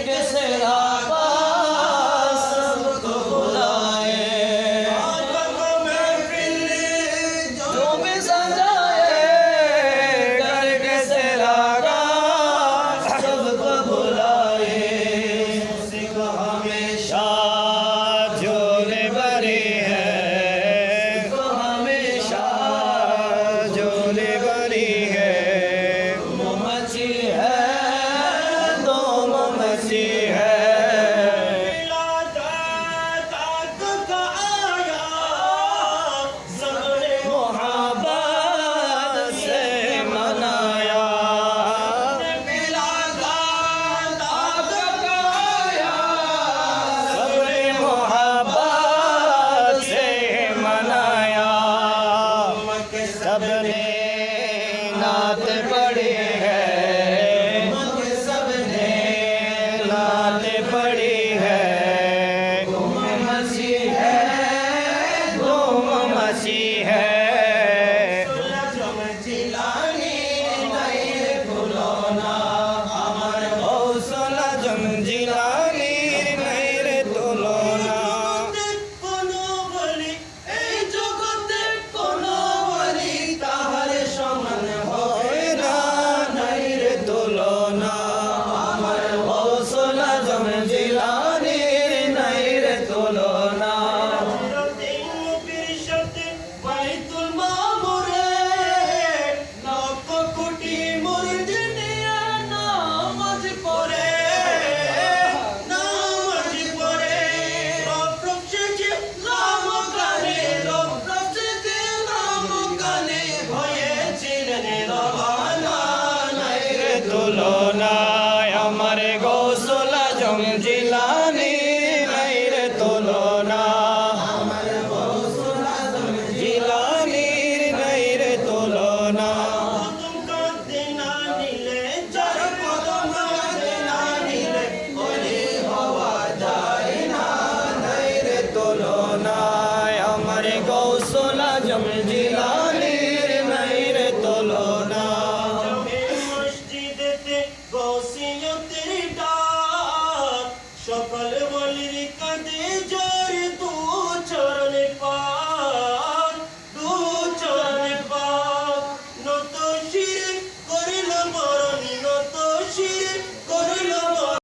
करके सरापा सबको बुलाए, जो भी सजाए करके सरापा सबको बुलाए, उसी को हमेशा झोले भरे हैं, को हमेशा झोले भरी है। मची है दो मची है, सबने मोहब्बत से मनाया, सबने मोहब्बत से मनाया, सबने नात पढ़ी है, सबने नात पढ़ी है। मसीह है दो मसीह है, जिलानी नहीं भूलोना আমার हौसला जम जिलानी नहीं रे তুলনা। কোনো বলি এই জগতে কোনো বলি তাহার সমান হয় না, নাই রে তুলনা আমার হৌসলা জম জিলানি নাই রে তুলনা। বাইতুল মামুরে লক্ষ কোটি মুরিদ নিয়ে নামাজ পড়ে, নামাজ পড়ে রফরফে লাম গানে, রফরফে লাম গানে হয়েছিলেন রওয়ানা, নাই রে তুলনা আমার গৌসুল আজম জিলানী নাই রে তুলনা, আমার গৌসুল আজম জিলানীর নাই রে তুলনা। কদম কাঁদে না নিলে যার কদম কাঁদে না নিলে ওলি হওয়া যায় না, নাই রে তুলনা আমার গৌসুল আজম